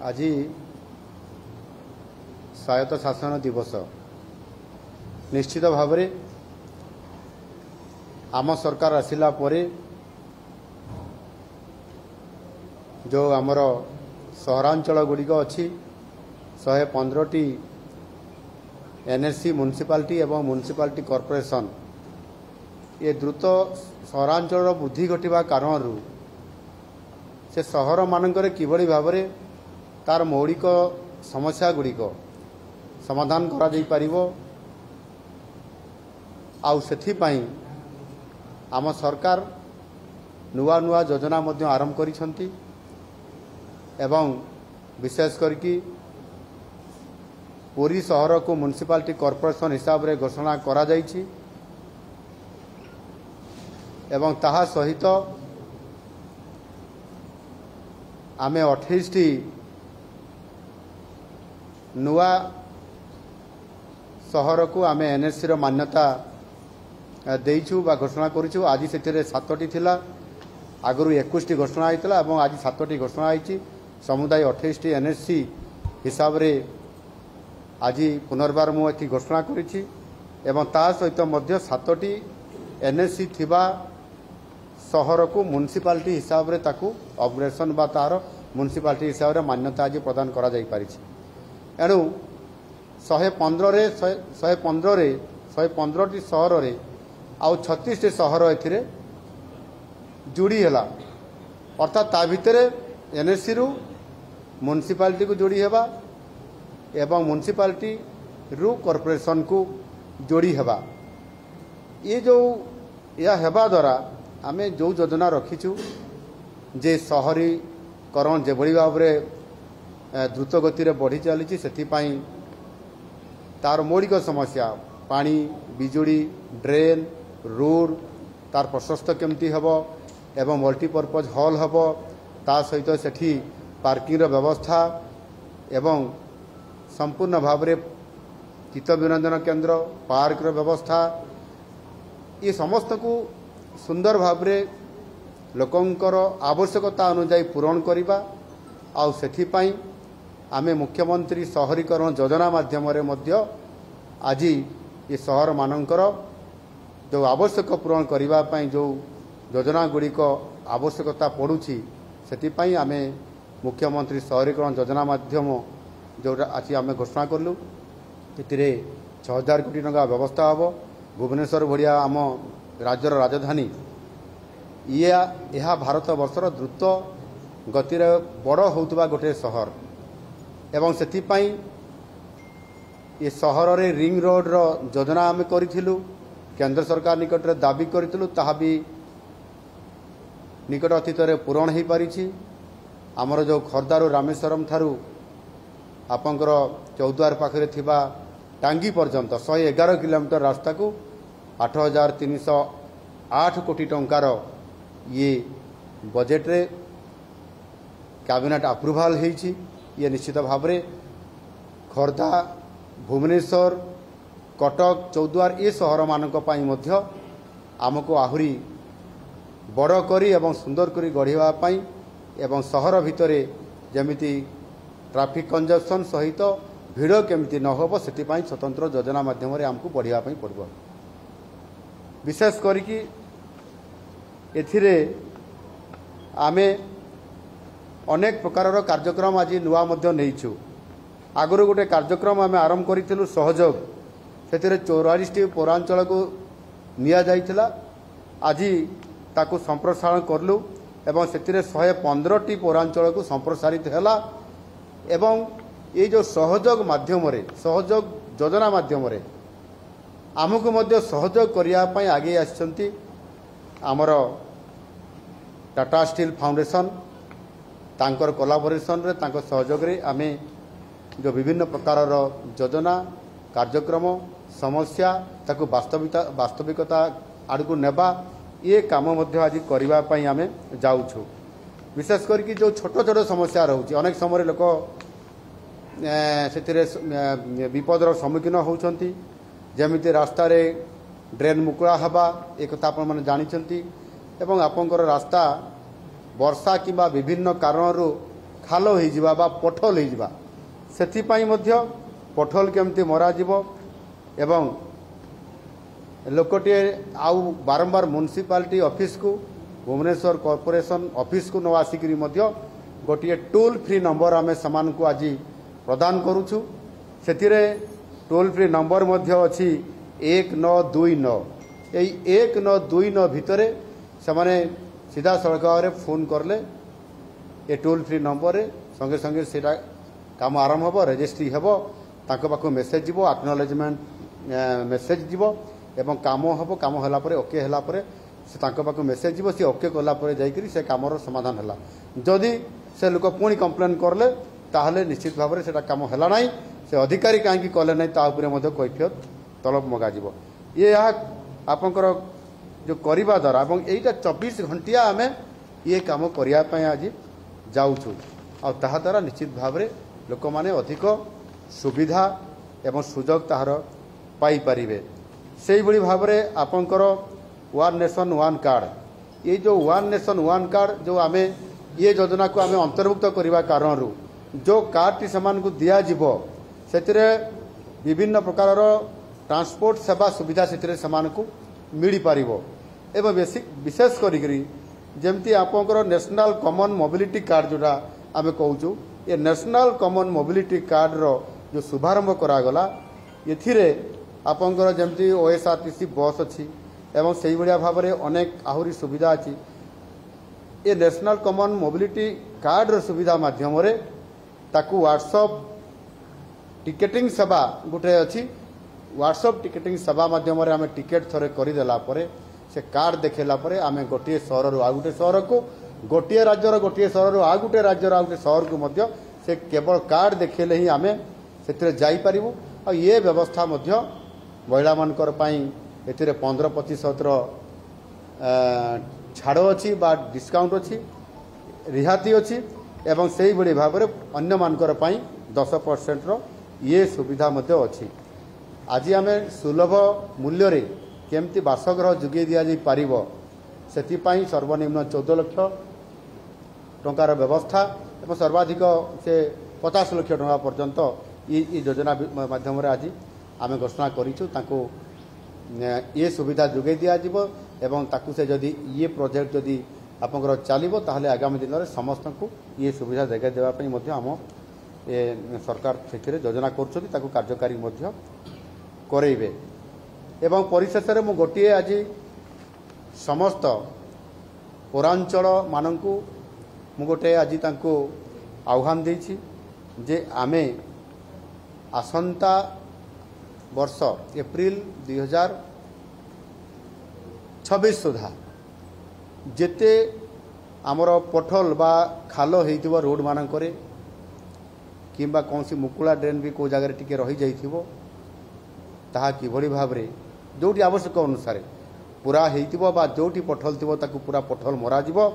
आज स्वायत्त शासन दिवस निश्चित भाव में आम सरकार आसिला परे जो आमर सहरांचल गुड़िक अच्छी 115टी एनएससी म्युनिसिपालिटी एवं म्युनिसिपालिटी कॉर्पोरेशन ये द्रुत सहरांचल वृद्धि घटवा कारण से सहर मानकर किभली भाव में तार मौलिक समस्या गुड़िक समाधान करा जाई परिबो आउ सेथिपाई आम सरकार नुआ नुआ योजना मध्य आरंभ करिसंती एवं विशेष करके पुरी सहर को म्युनिसिपालिटी कॉर्पोरेशन हिसाब रे घोषणा करा जाइछि एवं ताहा सहित आमे 28टी नुआ सहर को आमे एनएससी रो मान्यता देइछु बा घोषणा करिछु। आज सेतिरे 7टी थिला आगरु 21टी घोषणा आइतला एवं आज 7टी घोषणा आइछि। समुदाय 28टी एनएससी हिसाब रे आज पुनर्बार मु एथि घोषणा करिछि एवं ता सहित मध्य 7टी एनएससी थिबा सहर को म्युनिसिपालिटी हिसाब रे ताकू अपग्रेडेशन बा तार म्युनिसिपालिटी हिसाब रे मान्यता आज प्रदान करा जाई पारिछि। एणु 115टी सहर रे आउ 36टी सहर एथिरे जोड़ी हैला अर्थात ता भितरे एनएससी रु म्युनिसिपालिटी को जोड़ी हेबा एवं म्युनिसिपालिटी रु कॉर्पोरेशन को जोड़ी हेबा। ये जो या हेबा द्वारा आमे जो योजना रखीचु जे शहरीकरण जेभली भाव में द्रुत गति में बढ़ी चली से तार मौलिक समस्या पानी बिजुड़ी ड्रेन रोड तार प्रशस्त केमती हेब एवं मल्टीपर्पज हॉल हेब ता सहित सेठी पार्किंग रो व्यवस्था एवं संपूर्ण भाव में चित्त विनोदन केन्द्र पार्क रो व्यवस्था ये समस्त को सुंदर भाव में लोकंकर आवश्यकता अनुजाई पूरण करवा आउ सेथिपाई आमे मुख्यमंत्री शहरीकरण योजना माध्यम आज ये सहर मानकर जो आवश्यक पूरण करने जो योजना गुड़िक आवश्यकता पड़ुछि सेथिपाई आमे मुख्यमंत्री शहरीकरण योजना माध्यम जो आज आम घोषणा कलु ये 6000 कोटी टंका व्यवस्था हम भुवनेश्वर भाया आम राज्यर राजधानी यह भारत वर्षर द्रुत गतिर बड़ होउतबा गोटे सहर एवं सेथिपाई ये सहर रे रिंग रोड रो योजना आम करिथिलु केंद्र सरकार निकट रे दाबी करिथिलु ताहा भी निकट अतीत रे पूरण हो पारिछि। आमर जो खर्दारू रामेश्वरम थारू आपंकर चौद्वार पाखरे थिबा टांगी पर्यंत 111 किलोमीटर रास्ता को 8308 कोटी टंकार ये बजेट रे कैबिनेट अप्रूवाल होईछि। ये निश्चित भाव में खर्दा भुवनेश्वर कटक चौद्वार ये सहर मानक पई मध्य आमको आहुरी बड़ करी एवं सुंदर करी गढ़िबा पई एवं सहर भितरे जेमिति ट्रैफिक कंजक्शन सहित भीड़ केमिति न होबो सेतिपाई स्वतंत्र योजना माध्यम रे आमको बढ़िया पई पड़बो। विशेष करिकि एथिरे आमे अनेक प्रकार कार्यक्रम आज नुआ मध्य नहींचु। आगुरी गोटे कार्यक्रम आम आरंभ करूँ सहयोग से 44टी पौरांचल को निया जाइथिला आज ताकू संप्रसारण करलु एवं से 115टी पौरांचल को संप्रसारित हैला एवं ये जो सहयोग माध्यम सहयोग योजना माध्यम आमको मध्य सहयोग करिया पई आगे आछंती आमर टाटा स्टील फाउंडेशन तांकर कोलाबोरेशन रे तांकर सहयोग रे आमे जो विभिन्न प्रकार योजना कार्यक्रम समस्या ताकू वास्तविकता आड़कू नेबा ये काम मध्य आज करबा पई आमे जाउछु। विशेष करके जो छोट छोट समस्या रोचे अनेक समय लोक से विपदर सम्मुखीन होउछंती जमिति रास्ता रे ड्रेन मुकुला हवा एक कथा आपण माने जानिछंती एवं आपनकर रास्ता वर्षा किंबा विभिन्न कारणरू ଖାଲ ହେଇଯିବା ବା ପଠଲ ହେଇଯିବା ସେଥିପାଇଁ ମଧ୍ୟ ପଠଲ କେମିତି ମରାଯିବ ଏବଂ ଲୋକଟିଏ ଆଉ ବାରମ୍ବାର म्युनिसिपालिटी ऑफिस को भुवनेश्वर कॉर्पोरेशन ऑफिस को न आसिकरी मध्य गोटे टोल फ्री नंबर आम समान को आज प्रदान करुछु सेतिरे टोल फ्री नंबर मध्य अछि 1929 यही 1929 भितरे समाने सीधा सड़क भाव फोन करले ए टोल फ्री नंबर संगे संगे सेटा काम आरंभ हम रजिस्ट्री हम ताको पाखु मेसेज जीवो एक्नॉलेजमेंट मेसेज जीवो एवं काम हम काम होला परे ओके होला परे से ताको पाखु मेसेज जीवो से ओके कला परे जाईकरी से कामर समाधान होला जदि से लोक पुणी कंप्लेन करले ताहले निश्चित भाव में सेटा काम होला नाही से अधिकारी काहेकि कले नाही ता उपरे मध्य कैफियत तलब मगा जीवो ये आपनकर जो करिबा द्वारा एवं एटा 24 घंटिया आमे ये काम करिया पय आज जाउछु आ ताहा द्वारा निश्चित भाव में लोक माने अधिक सुविधा एवं सुजोग ताहार पाई परिबे सेही बड़ी भाव में आपनकर वन नेशन वन कार्ड ये जो वन नेशन वन कार्ड जो आमे ये योजना को आमे अंतर्भुक्त करबा कारण जो कार्ड टी समान को दिया जीवो सेतिरे विभिन्न प्रकार ट्रांसपोर्ट सेवा सुविधा सेतिरे समान को मिली पारिबो एवं विशेष करी जेमती आपनकर नेशनल कॉमन मोबिलिटी कार्ड जोटा आमे कहूछु ये नेशनल कॉमन मोबिलिटी कार्ड रो जो शुभारंभ करागला एथिरे आपनकर जेमती ओएसआरटीसी बस अछि एवं सेही बढिया भाव में अनेक आहुरी सुविधा अछि ये नेशनल कॉमन मोबिलिटी कार्ड रो सुविधा माध्यम रे ताकू व्हाट्सएप टिकेटिंग सेवा गोटे अच्छी व्हाट्सएप टिकेटिंग सेवा माध्यम रे आमे टिकेट थरे करिदेला परे से कार्ड देखेला परे आमे गोटे शहर रु आ गोटे शहर को गोटे राज्यर गोटे शहर रु आ गोटे राज्यर आ गोटे शहर को मध्य से केवल कार्ड देखेले ही आमे सेतिरे जाई परिबु आ ये व्यवस्था मध्य महिला मानकर पई एतिरे 15% रो छाड़ अच्छी बा डिस्काउंट अच्छी रिहाती अच्छी एवं से ही बड़ी भाव में अन्य मानकर पई 10% रो ये सुविधा मध्य अच्छी आज आम सुलभ मूल्य रे केमती बासगृह जोगे दि जाई पारिबो सेतिपाई सर्वनिम्न 14 लाख टंकार व्यवस्था एवं सर्वाधिक से 50 लाख टंका पर्यंत ये योजना माध्यम आज आम घोषणा करिछु ताको ये सुविधा जोगे दि जाइबो एवं ताकू से जदि ये प्रोजेक्ट जदि आपनकर चलिबो ताहले आगामी दिन में समस्त को ये सुविधा जगह देवा पई मध्य आम ए सरकार सेथिरे योजना करछथि ताकू कार्यकारी मध्य करेइबे एवं परिशेष रे मु गोटिए आज समस्त पौरांचल मानकू मु गोटे आज तांको आह्वान देछि जे आमे आसंता वर्ष एप्रिल 2026 सुधा जेते आमर पठल बा खाल होइथिबो रोड मानकरे किंबा कौन सी मुकुला ड्रेन भी को जगह टिके रही जाइथिबो ताहा किभଳି भाबरे जोटी आवश्यक अनुसार पूरा हेइथिबो बा जोटी पठल थिबो ताकू पूरा पठल मरा जिवो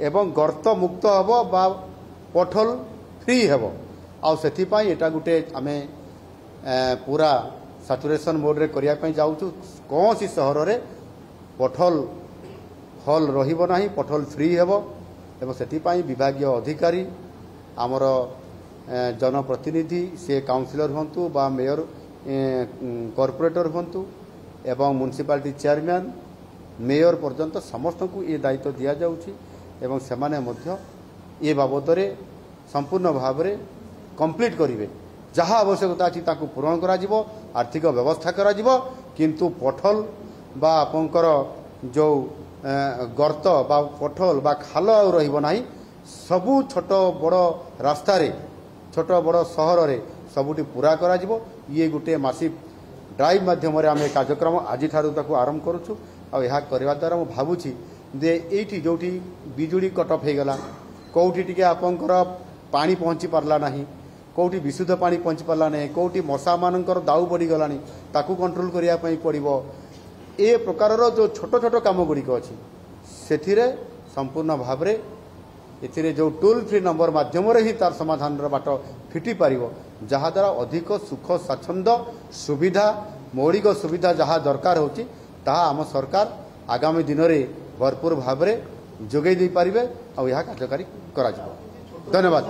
एवं गर्त मुक्त हबो बा पठल फ्री हबो आ सेथि पई एटा गुटे आमे पूरा सैचुरेशन मोड रे करिया पई जाउछु कौन सी शहर रे पठल हल रहिबो नाही पठल फ्री हेबो एवं सेथि पई विभागीय अधिकारी आमर जनप्रतिनिधि से काउंसिलर हंतु बा मेयर कॉर्पोरेटर हंतु एवं म्युनिसिपालिटी चेयरमैन मेयर पर्यंत समस्त को ये दायित्व दिया जाउछि एवं सेमाने मध्य ये बाबद रे संपूर्ण भाव रे कंप्लीट करिवे जहाँ आवश्यकता अछि ताकू पूरण करा जिवो आर्थिक व्यवस्था करा जिवो किंतु पठल बा आपनकर जो गर्त बा पठल बा खाल आ रहिबो नाही सबु छोट बड़ रास्ता रे छोट बड़ सहर रे सबुटी पूरा करा जिवो ये गुटे मासिक ड्राइव माध्यम रे आमे कार्यक्रम आज ठारू ताकू आरंभ करूछु आ यहा करबा द्वारा मु भाबुछि जे एठी जोठी बिजुली कटअफ हे गला कोठी टिके आपनकर पानी पहुंची पारला नाही कोठी विशुद्ध पानी पहुंची पारला नाही कोठी मशा मानकर दाउ बढी गलानी ताकू कंट्रोल करिया पई पड़िबो ए प्रकार रो जो छोट छोट काम गुडी को अछि सेथिरे संपूर्ण भाव रे एथिरे जो टोल फ्री नंबर माध्यम रे ही तार समाधान रो बाट फिटी पारिबो जहा द्वारा अधिक सुख स्वाच्छंद्य सुविधा मौलिक सुविधा जहा दरकार होची ताहा आम सरकार आगामी दिन रे भरपूर भाव रे जोगै दी पारिबे आ यहा कार्यकारी करा जाबो। धन्यवाद।